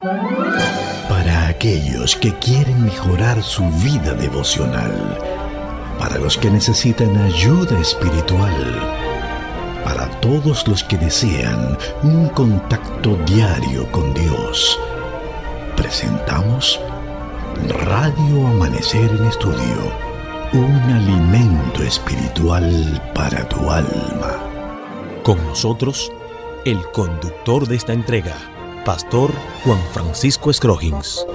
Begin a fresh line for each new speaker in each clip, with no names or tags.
Para aquellos que quieren mejorar su vida devocional, para los que necesitan ayuda espiritual, para todos los que desean un contacto diario con Dios, presentamos Radio Amanecer en Estudio, un alimento espiritual para tu alma.
Con nosotros, el conductor de esta entrega, Pastor Juan Francisco Scroggins.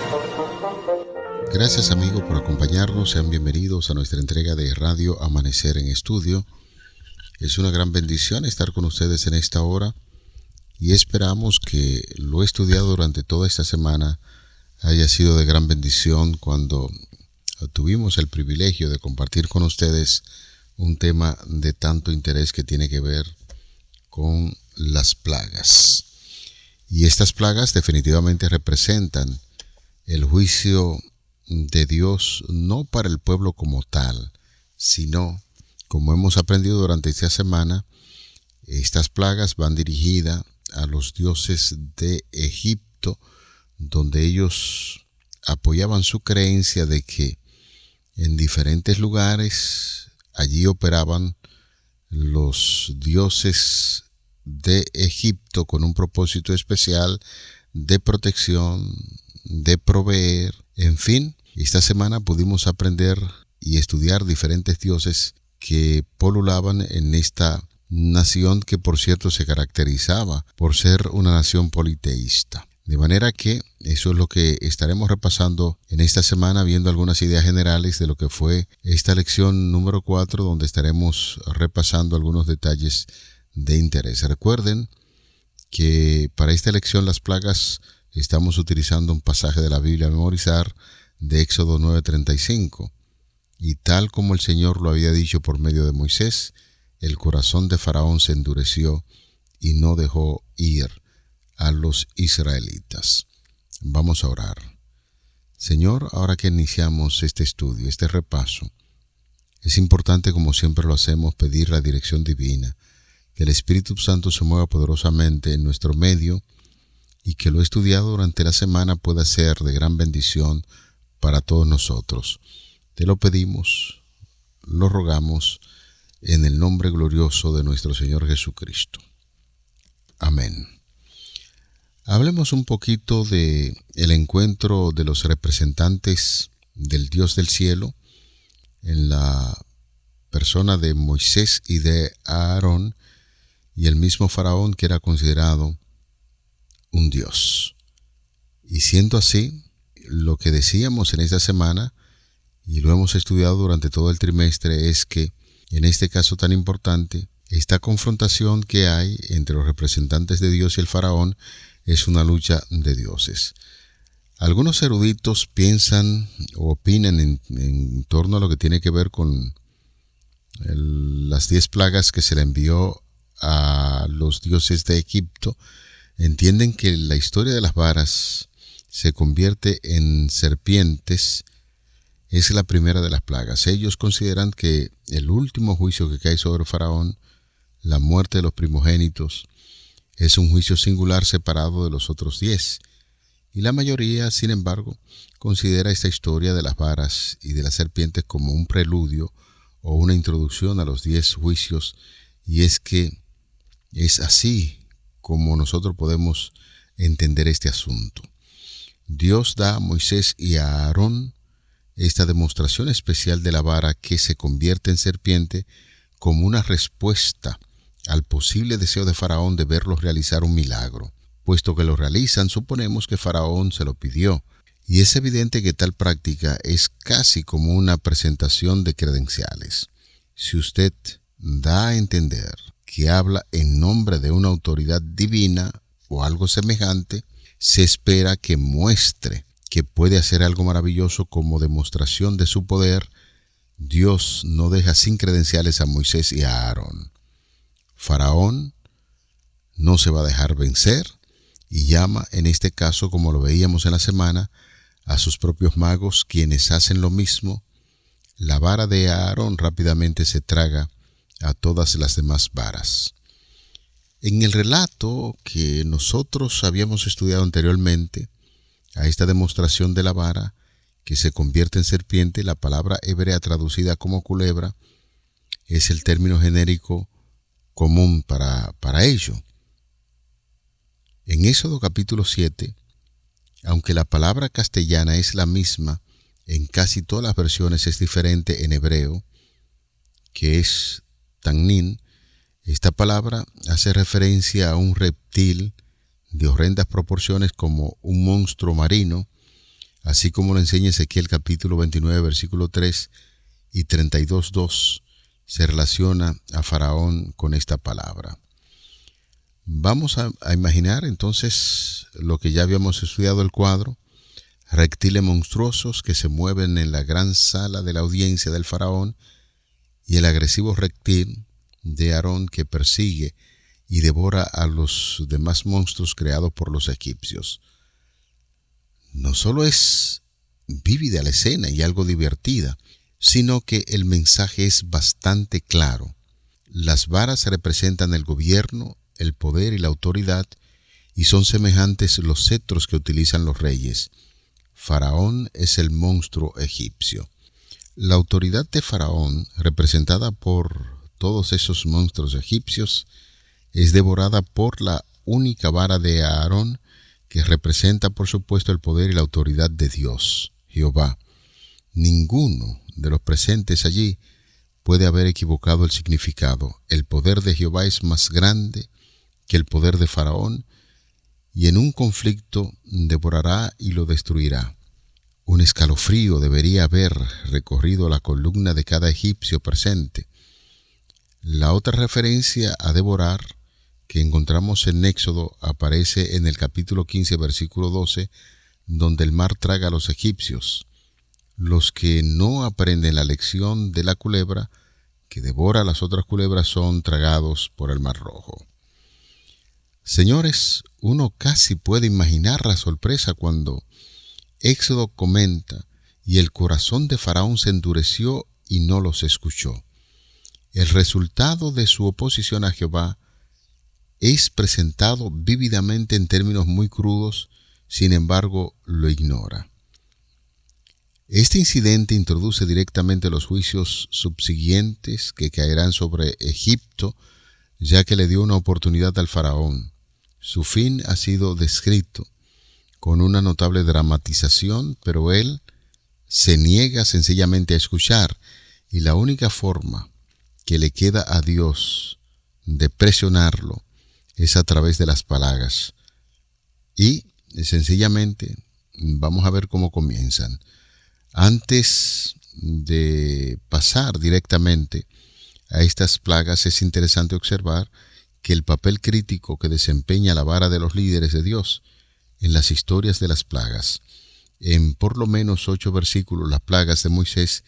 Gracias, amigo, por acompañarnos. Sean bienvenidos a nuestra entrega de Radio Amanecer en Estudio. Es una gran bendición estar con ustedes en esta hora y esperamos que lo estudiado durante toda esta semana haya sido de gran bendición cuando tuvimos el privilegio de compartir con ustedes un tema de tanto interés que tiene que ver con las plagas. Y estas plagas definitivamente representan el juicio de Dios, no para el pueblo como tal, sino, como hemos aprendido durante esta semana, estas plagas van dirigidas a los dioses de Egipto, donde ellos apoyaban su creencia de que en diferentes lugares allí operaban los dioses de Egipto con un propósito especial de protección, de proveer. En fin, esta semana pudimos aprender y estudiar diferentes dioses que polulaban en esta nación que, por cierto, se caracterizaba por ser una nación politeísta. De manera que eso es lo que estaremos repasando en esta semana, viendo algunas ideas generales de lo que fue esta lección número 4, donde estaremos repasando algunos detalles de interés. Recuerden que para esta lección las plagas estamos utilizando un pasaje de la Biblia a memorizar de Éxodo 9:35. Y tal como el Señor lo había dicho por medio de Moisés, el corazón de Faraón se endureció y no dejó ir a los israelitas. Vamos a orar. Señor, ahora que iniciamos este estudio, este repaso, es importante, como siempre lo hacemos, pedir la dirección divina, que el Espíritu Santo se mueva poderosamente en nuestro medio y que lo estudiado durante la semana pueda ser de gran bendición para todos nosotros. Te lo pedimos, lo rogamos, en el nombre glorioso de nuestro Señor Jesucristo. Amén. Hablemos un poquito de el encuentro de los representantes del Dios del cielo en la persona de Moisés y de Aarón y el mismo Faraón, que era considerado un dios. Y siendo así, lo que decíamos en esta semana, y lo hemos estudiado durante todo el trimestre, es que en este caso tan importante, esta confrontación que hay entre los representantes de Dios y el Faraón es una lucha de dioses. Algunos eruditos piensan o opinan en torno a lo que tiene que ver con las 10 plagas que se le envió a los dioses de Egipto. Entienden que la historia de las varas se convierte en serpientes es la primera de las plagas. Ellos consideran que el último juicio que cae sobre Faraón, la muerte de los primogénitos, es un juicio singular separado de los otros 10. Y la mayoría, sin embargo, considera esta historia de las varas y de las serpientes como un preludio o una introducción a los 10 juicios, y es que es así como nosotros podemos entender este asunto. Dios da a Moisés y a Aarón esta demostración especial de la vara que se convierte en serpiente como una respuesta al posible deseo de Faraón de verlos realizar un milagro. Puesto que lo realizan, suponemos que Faraón se lo pidió, y es evidente que tal práctica es casi como una presentación de credenciales. Si usted da a entender que habla en nombre de una autoridad divina o algo semejante, se espera que muestre que puede hacer algo maravilloso como demostración de su poder. Dios no deja sin credenciales a Moisés y a Aarón. Faraón no se va a dejar vencer y llama, en este caso, como lo veíamos en la semana, a sus propios magos, quienes hacen lo mismo. La vara de Aarón rápidamente se traga a todas las demás varas. En el relato que nosotros habíamos estudiado anteriormente, a esta demostración de la vara que se convierte en serpiente, la palabra hebrea traducida como culebra es el término genérico común para ello. En Éxodo capítulo 7, aunque la palabra castellana es la misma, en casi todas las versiones es diferente en hebreo, que es tannin. Esta palabra hace referencia a un reptil de horrendas proporciones como un monstruo marino, así como lo enseña Ezequiel capítulo 29, versículo 3 y 32:2, se relaciona a Faraón con esta palabra. Vamos a imaginar entonces lo que ya habíamos estudiado el cuadro: reptiles monstruosos que se mueven en la gran sala de la audiencia del faraón y el agresivo reptil de Aarón que persigue y devora a los demás monstruos creados por los egipcios. No solo es vívida la escena y algo divertida, sino que el mensaje es bastante claro. Las varas representan el gobierno, el poder y la autoridad, y son semejantes los cetros que utilizan los reyes. Faraón es el monstruo egipcio. La autoridad de Faraón, representada por todos esos monstruos egipcios, es devorada por la única vara de Aarón, que representa por supuesto el poder y la autoridad de Dios, Jehová. Ninguno de los presentes allí puede haber equivocado el significado. El poder de Jehová es más grande que el poder de Faraón, y en un conflicto devorará y lo destruirá. Un escalofrío debería haber recorrido la columna de cada egipcio presente. La otra referencia a devorar que encontramos en Éxodo aparece en el capítulo 15, versículo 12, donde el mar traga a los egipcios. Los que no aprenden la lección de la culebra que devora a las otras culebras son tragados por el mar rojo. Señores, uno casi puede imaginar la sorpresa cuando Éxodo comenta: y el corazón de Faraón se endureció y no los escuchó. El resultado de su oposición a Jehová es presentado vívidamente en términos muy crudos, sin embargo lo ignora. Este incidente introduce directamente los juicios subsiguientes que caerán sobre Egipto, ya que le dio una oportunidad al faraón. Su fin ha sido descrito con una notable dramatización, pero él se niega sencillamente a escuchar, y la única forma que le queda a Dios de presionarlo es a través de las plagas. Y sencillamente vamos a ver cómo comienzan. Antes de pasar directamente a estas plagas, es interesante observar que el papel crítico que desempeña la vara de los líderes de Dios en las historias de las plagas. En por lo menos 8 versículos, las plagas de Moisés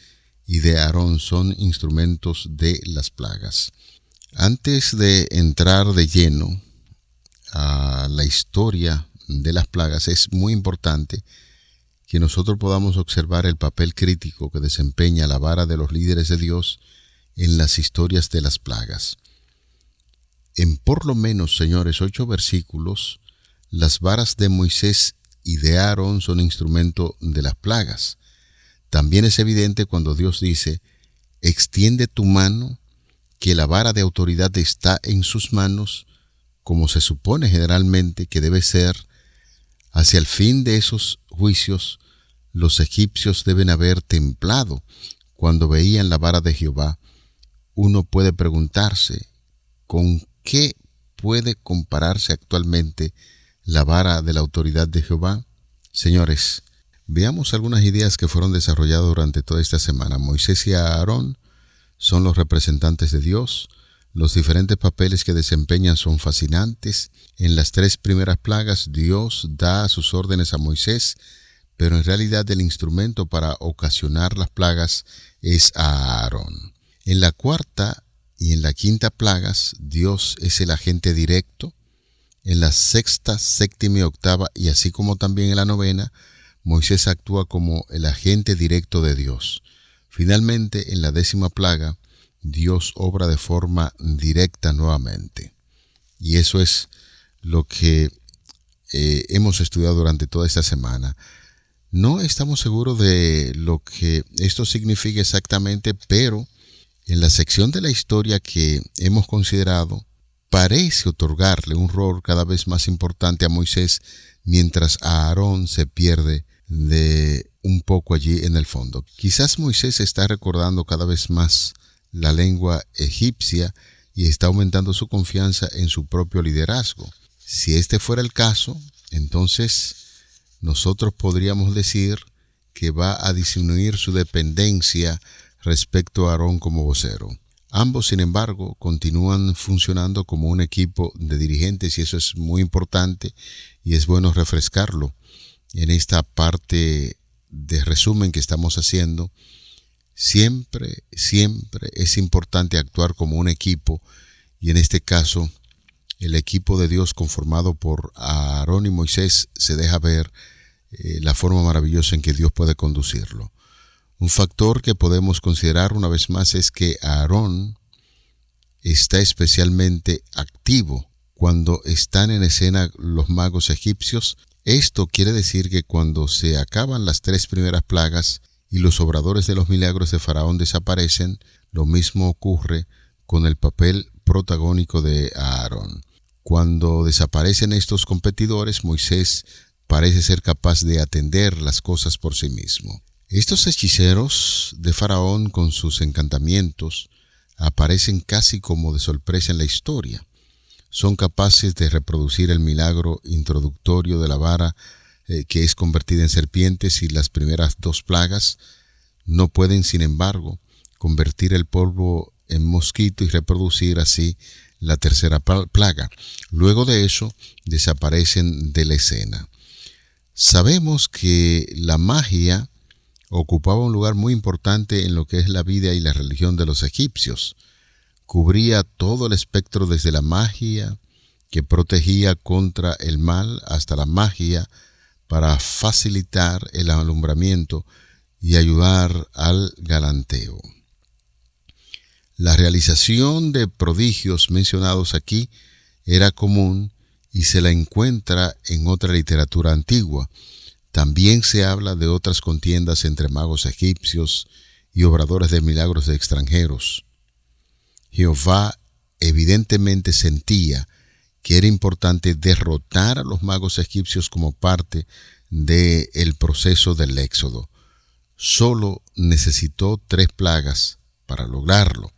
y de Aarón son instrumentos de las plagas. Antes de entrar de lleno a la historia de las plagas, es muy importante que nosotros podamos observar el papel crítico que desempeña la vara de los líderes de Dios en las historias de las plagas. En por lo menos, señores, 8 versículos, las varas de Moisés y de Aarón son instrumento de las plagas. También es evidente cuando Dios dice: extiende tu mano, que la vara de autoridad está en sus manos, como se supone generalmente que debe ser. Hacia el fin de esos juicios, los egipcios deben haber temblado cuando veían la vara de Jehová. Uno puede preguntarse, ¿con qué puede compararse actualmente la vara de la autoridad de Jehová? Señores, veamos algunas ideas que fueron desarrolladas durante toda esta semana. Moisés y Aarón son los representantes de Dios. Los diferentes papeles que desempeñan son fascinantes. En las 3 primeras plagas, Dios da sus órdenes a Moisés, pero en realidad el instrumento para ocasionar las plagas es a Aarón. En la 4ª y en la 5ª plagas, Dios es el agente directo. En la 6ª, 7ª y 8ª, y así como también en la 9ª, Moisés actúa como el agente directo de Dios. Finalmente, en la 10ª plaga, Dios obra de forma directa nuevamente. Y eso es lo que hemos estudiado durante toda esta semana. No estamos seguros de lo que esto significa exactamente, pero en la sección de la historia que hemos considerado, parece otorgarle un rol cada vez más importante a Moisés, mientras a Aarón se pierde de un poco allí en el fondo. Quizás Moisés está recordando cada vez más la lengua egipcia y está aumentando su confianza en su propio liderazgo. Si este fuera el caso, entonces nosotros podríamos decir que va a disminuir su dependencia respecto a Aarón como vocero. Ambos, sin embargo, continúan funcionando como un equipo de dirigentes y eso es muy importante y es bueno refrescarlo en esta parte de resumen que estamos haciendo. Siempre es importante actuar como un equipo y en este caso el equipo de Dios conformado por Aarón y Moisés se deja ver la forma maravillosa en que Dios puede conducirlo. Un factor que podemos considerar una vez más es que Aarón está especialmente activo cuando están en escena los magos egipcios. Esto quiere decir que cuando se acaban las 3 primeras plagas y los obradores de los milagros de Faraón desaparecen, lo mismo ocurre con el papel protagónico de Aarón. Cuando desaparecen estos competidores, Moisés parece ser capaz de atender las cosas por sí mismo. Estos hechiceros de Faraón con sus encantamientos aparecen casi como de sorpresa en la historia. Son capaces de reproducir el milagro introductorio de la vara que es convertida en serpientes y las primeras 2 plagas. No pueden, sin embargo, convertir el polvo en mosquito y reproducir así la tercera plaga. Luego de eso, desaparecen de la escena. Sabemos que la magia ocupaba un lugar muy importante en lo que es la vida y la religión de los egipcios. Cubría todo el espectro desde la magia que protegía contra el mal hasta la magia para facilitar el alumbramiento y ayudar al galanteo. La realización de prodigios mencionados aquí era común y se la encuentra en otra literatura antigua. También se habla de otras contiendas entre magos egipcios y obradores de milagros de extranjeros. Jehová evidentemente sentía que era importante derrotar a los magos egipcios como parte del proceso del éxodo. Solo necesitó 3 plagas para lograrlo.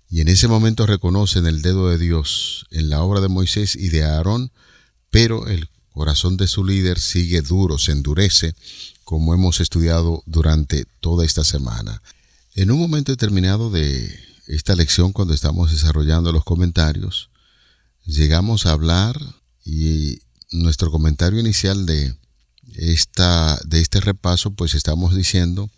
Y en ese momento reconocen el dedo de Dios en la obra de Moisés y de Aarón, pero el corazón de su líder sigue duro, se endurece, como hemos estudiado durante toda esta semana. En un momento determinado de esta lección, cuando estamos desarrollando los comentarios, llegamos a hablar y nuestro comentario inicial de este repaso, pues estamos diciendo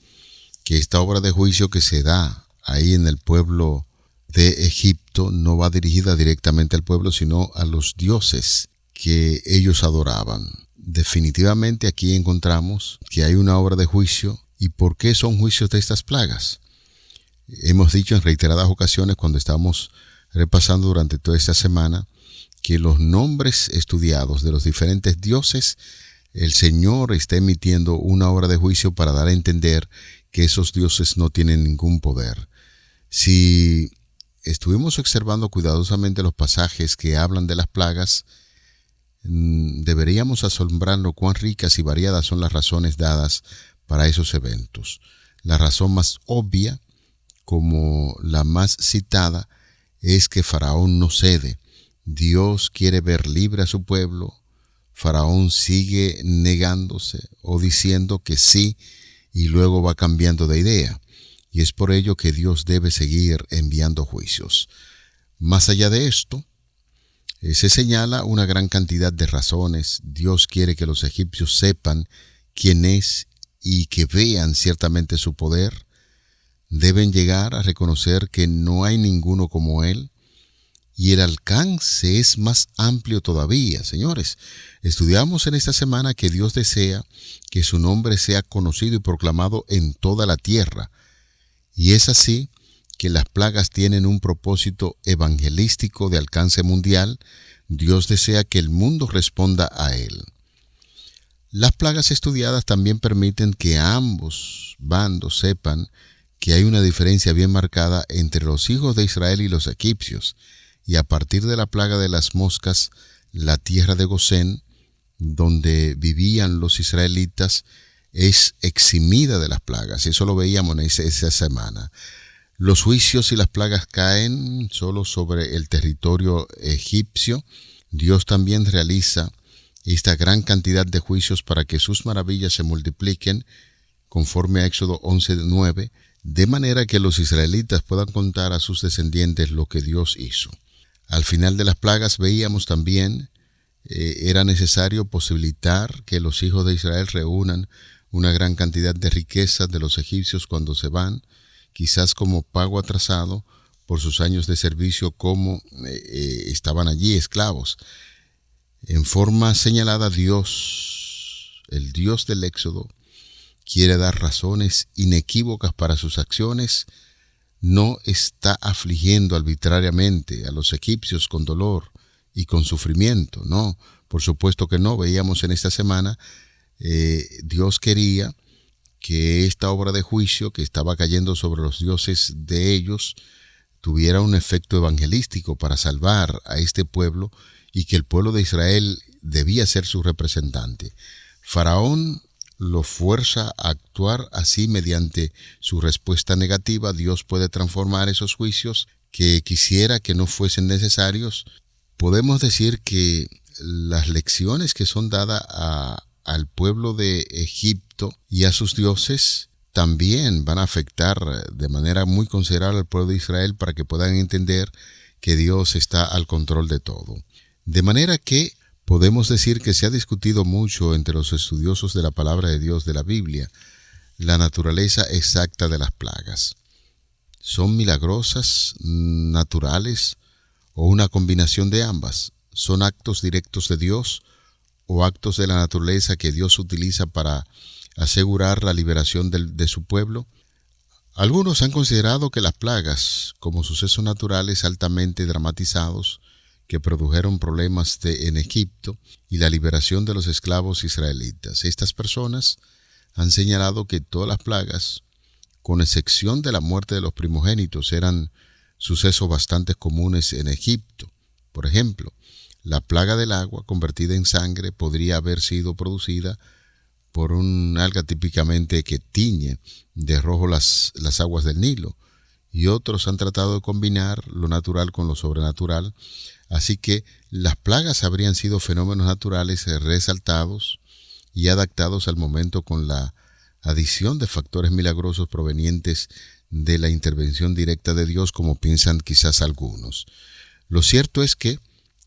que esta obra de juicio que se da ahí en el pueblo de Egipto no va dirigida directamente al pueblo, sino a los dioses que ellos adoraban. Definitivamente aquí encontramos que hay una obra de juicio. ¿Y por qué son juicios de estas plagas? Hemos dicho en reiteradas ocasiones cuando estamos repasando durante toda esta semana que los nombres estudiados de los diferentes dioses, el Señor está emitiendo una obra de juicio para dar a entender que esos dioses no tienen ningún poder. Si estuvimos observando cuidadosamente los pasajes que hablan de las plagas, deberíamos asombrarnos cuán ricas y variadas son las razones dadas para esos eventos. La razón más obvia, como la más citada, es que Faraón no cede. Dios quiere ver libre a su pueblo. Faraón sigue negándose o diciendo que sí y luego va cambiando de idea. Y es por ello que Dios debe seguir enviando juicios. Más allá de esto, se señala una gran cantidad de razones. Dios quiere que los egipcios sepan quién es y que vean ciertamente su poder. Deben llegar a reconocer que no hay ninguno como Él. Y el alcance es más amplio todavía, señores. Estudiamos en esta semana que Dios desea que su nombre sea conocido y proclamado en toda la tierra. Y es así que las plagas tienen un propósito evangelístico de alcance mundial, Dios desea que el mundo responda a Él. Las plagas estudiadas también permiten que ambos bandos sepan que hay una diferencia bien marcada entre los hijos de Israel y los egipcios, y a partir de la plaga de las moscas, la tierra de Gosén, donde vivían los israelitas, es eximida de las plagas. Eso lo veíamos en esa semana. Los juicios y las plagas caen solo sobre el territorio egipcio. Dios también realiza esta gran cantidad de juicios para que sus maravillas se multipliquen, conforme a Éxodo 11:9, de manera que los israelitas puedan contar a sus descendientes lo que Dios hizo. Al final de las plagas veíamos también era necesario posibilitar que los hijos de Israel reúnan una gran cantidad de riquezas de los egipcios cuando se van, quizás como pago atrasado por sus años de servicio como estaban allí esclavos. En forma señalada, Dios, el Dios del Éxodo, quiere dar razones inequívocas para sus acciones. No está afligiendo arbitrariamente a los egipcios con dolor y con sufrimiento. No, por supuesto que no. Veíamos en esta semana, Dios quería que esta obra de juicio que estaba cayendo sobre los dioses de ellos tuviera un efecto evangelístico para salvar a este pueblo, y que el pueblo de Israel debía ser su representante. Faraón lo fuerza a actuar así. Mediante su respuesta negativa, Dios puede transformar esos juicios que quisiera que no fuesen necesarios. Podemos decir que las lecciones que son dadas al pueblo de Egipto y a sus dioses también van a afectar de manera muy considerable al pueblo de Israel, para que puedan entender que Dios está al control de todo. De manera que podemos decir que se ha discutido mucho entre los estudiosos de la palabra de Dios de la Biblia la naturaleza exacta de las plagas. ¿Son milagrosas, naturales o una combinación de ambas? ¿Son actos directos de Dios o actos de la naturaleza que Dios utiliza para asegurar la liberación de su pueblo? Algunos han considerado que las plagas, como sucesos naturales altamente dramatizados, que produjeron problemas en Egipto y la liberación de los esclavos israelitas. Estas personas han señalado que todas las plagas, con excepción de la muerte de los primogénitos, eran sucesos bastante comunes en Egipto. Por ejemplo, la plaga del agua convertida en sangre podría haber sido producida por un alga típicamente que tiñe de rojo las aguas del Nilo, y otros han tratado de combinar lo natural con lo sobrenatural. Así que las plagas habrían sido fenómenos naturales resaltados y adaptados al momento con la adición de factores milagrosos provenientes de la intervención directa de Dios, como piensan quizás algunos. Lo cierto es que,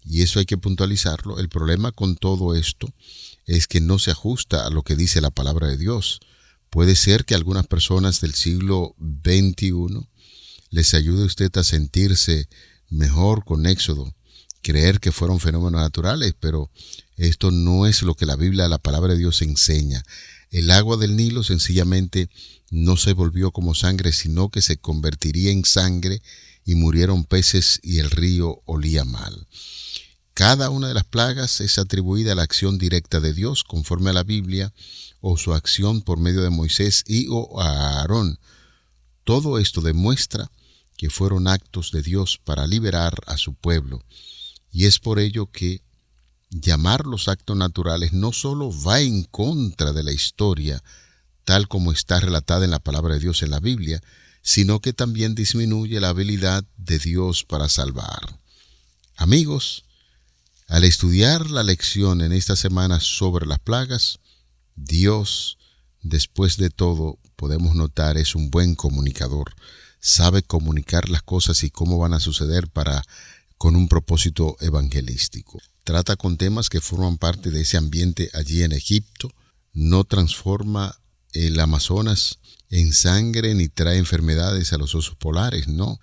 y eso hay que puntualizarlo, el problema con todo esto es que no se ajusta a lo que dice la palabra de Dios. Puede ser que algunas personas del siglo XXI les ayude a usted a sentirse mejor con Éxodo, creer que fueron fenómenos naturales, pero esto no es lo que la Biblia, la palabra de Dios, enseña. El agua del Nilo sencillamente no se volvió como sangre, sino que se convertiría en sangre y murieron peces y el río olía mal. Cada una de las plagas es atribuida a la acción directa de Dios, conforme a la Biblia, o su acción por medio de Moisés y o a Aarón. Todo esto demuestra que fueron actos de Dios para liberar a su pueblo. Y es por ello que llamar los actos naturales no solo va en contra de la historia, tal como está relatada en la palabra de Dios en la Biblia, sino que también disminuye la habilidad de Dios para salvar. Amigos, al estudiar la lección en esta semana sobre las plagas, Dios, después de todo, podemos notar, es un buen comunicador. Sabe comunicar las cosas y cómo van a suceder con un propósito evangelístico. Trata con temas que forman parte de ese ambiente allí en Egipto. No transforma el Amazonas en sangre ni trae enfermedades a los osos polares, no.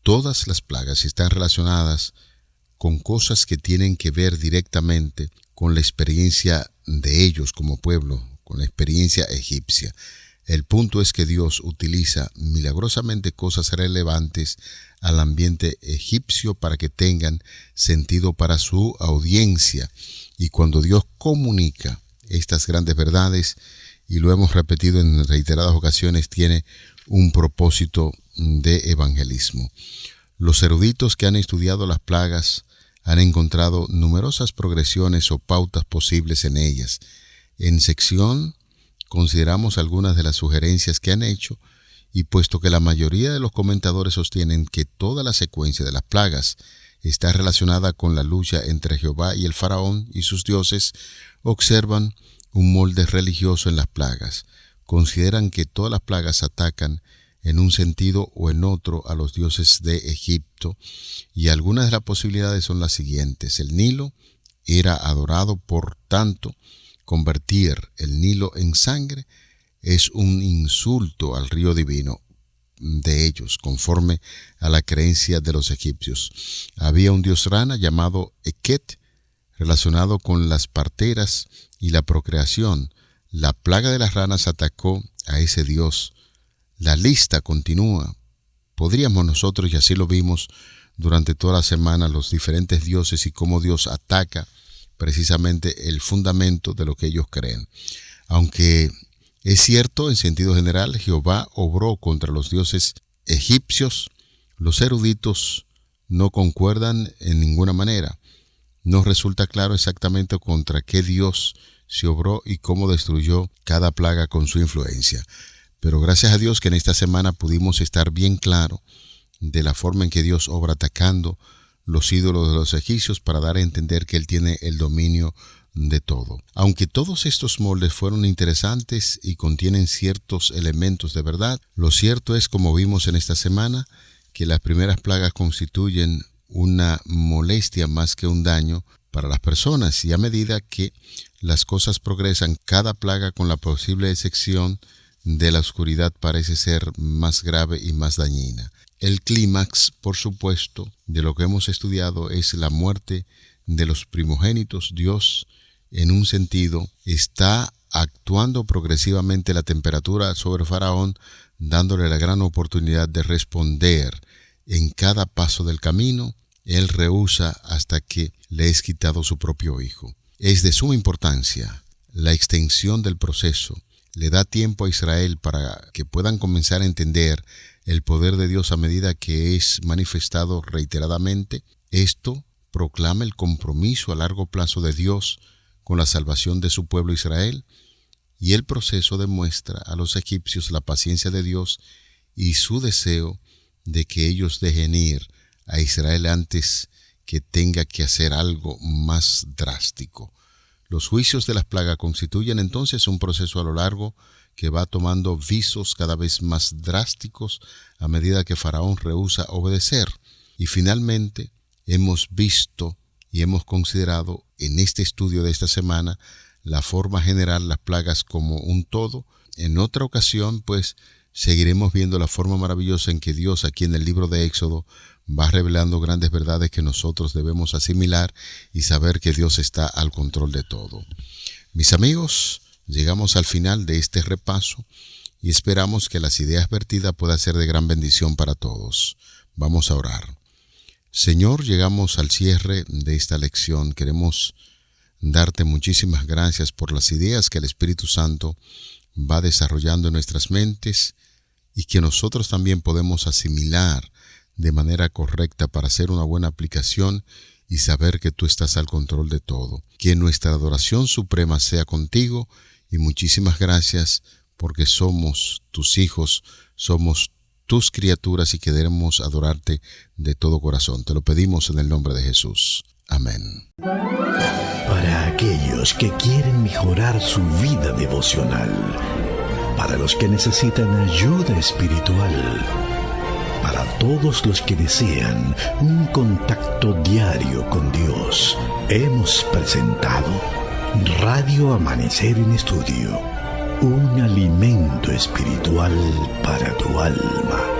Todas las plagas están relacionadas con cosas que tienen que ver directamente con la experiencia de ellos como pueblo, con la experiencia egipcia. El punto es que Dios utiliza milagrosamente cosas relevantes al ambiente egipcio para que tengan sentido para su audiencia. Y cuando Dios comunica estas grandes verdades, y lo hemos repetido en reiteradas ocasiones, tiene un propósito de evangelismo. Los eruditos que han estudiado las plagas han encontrado numerosas progresiones o pautas posibles en ellas. En sección consideramos algunas de las sugerencias que han hecho, y puesto que la mayoría de los comentadores sostienen que toda la secuencia de las plagas está relacionada con la lucha entre Jehová y el faraón y sus dioses, observan un molde religioso en las plagas. Consideran que todas las plagas atacan en un sentido o en otro a los dioses de Egipto, y algunas de las posibilidades son las siguientes. El Nilo era adorado, por tanto, convertir el Nilo en sangre es un insulto al río divino de ellos, conforme a la creencia de los egipcios. Había un dios rana llamado Eket, relacionado con las parteras y la procreación. La plaga de las ranas atacó a ese dios. La lista continúa. Podríamos nosotros, y así lo vimos durante toda la semana, los diferentes dioses y cómo Dios ataca precisamente el fundamento de lo que ellos creen. Aunque es cierto, en sentido general, Jehová obró contra los dioses egipcios, los eruditos no concuerdan en ninguna manera. No resulta claro exactamente contra qué Dios se obró y cómo destruyó cada plaga con su influencia. Pero gracias a Dios que en esta semana pudimos estar bien claro de la forma en que Dios obra atacando los ídolos de los egipcios para dar a entender que Él tiene el dominio de todo. Aunque todos estos moldes fueron interesantes y contienen ciertos elementos de verdad, lo cierto es, como vimos en esta semana, que las primeras plagas constituyen una molestia más que un daño para las personas, y a medida que las cosas progresan, cada plaga, con la posible excepción de la oscuridad, parece ser más grave y más dañina. El clímax, por supuesto, de lo que hemos estudiado es la muerte de los primogénitos. Dios, en un sentido, está actuando progresivamente la temperatura sobre Faraón, dándole la gran oportunidad de responder en cada paso del camino. Él rehúsa hasta que le es quitado su propio hijo. Es de suma importancia la extensión del proceso. Le da tiempo a Israel para que puedan comenzar a entender el poder de Dios a medida que es manifestado reiteradamente. Esto proclama el compromiso a largo plazo de Dios con la salvación de su pueblo Israel, y el proceso demuestra a los egipcios la paciencia de Dios y su deseo de que ellos dejen ir a Israel antes que tenga que hacer algo más drástico. Los juicios de las plagas constituyen entonces un proceso a lo largo que va tomando visos cada vez más drásticos a medida que Faraón rehúsa obedecer. Y finalmente hemos visto y hemos considerado en este estudio de esta semana la forma general, las plagas como un todo. En otra ocasión, pues, seguiremos viendo la forma maravillosa en que Dios, aquí en el libro de Éxodo, va revelando grandes verdades que nosotros debemos asimilar y saber que Dios está al control de todo. Mis amigos, llegamos al final de este repaso y esperamos que las ideas vertidas puedan ser de gran bendición para todos. Vamos a orar. Señor, llegamos al cierre de esta lección. Queremos darte muchísimas gracias por las ideas que el Espíritu Santo va desarrollando en nuestras mentes y que nosotros también podemos asimilar de manera correcta para hacer una buena aplicación y saber que tú estás al control de todo. Que nuestra adoración suprema sea contigo, y muchísimas gracias porque somos tus hijos, somos tus criaturas y queremos adorarte de todo corazón. Te lo pedimos en el nombre de Jesús. Amén.
Para aquellos que quieren mejorar su vida devocional, para los que necesitan ayuda espiritual, para todos los que desean un contacto diario con Dios, hemos presentado Radio Amanecer en Estudio, un alimento espiritual para tu alma.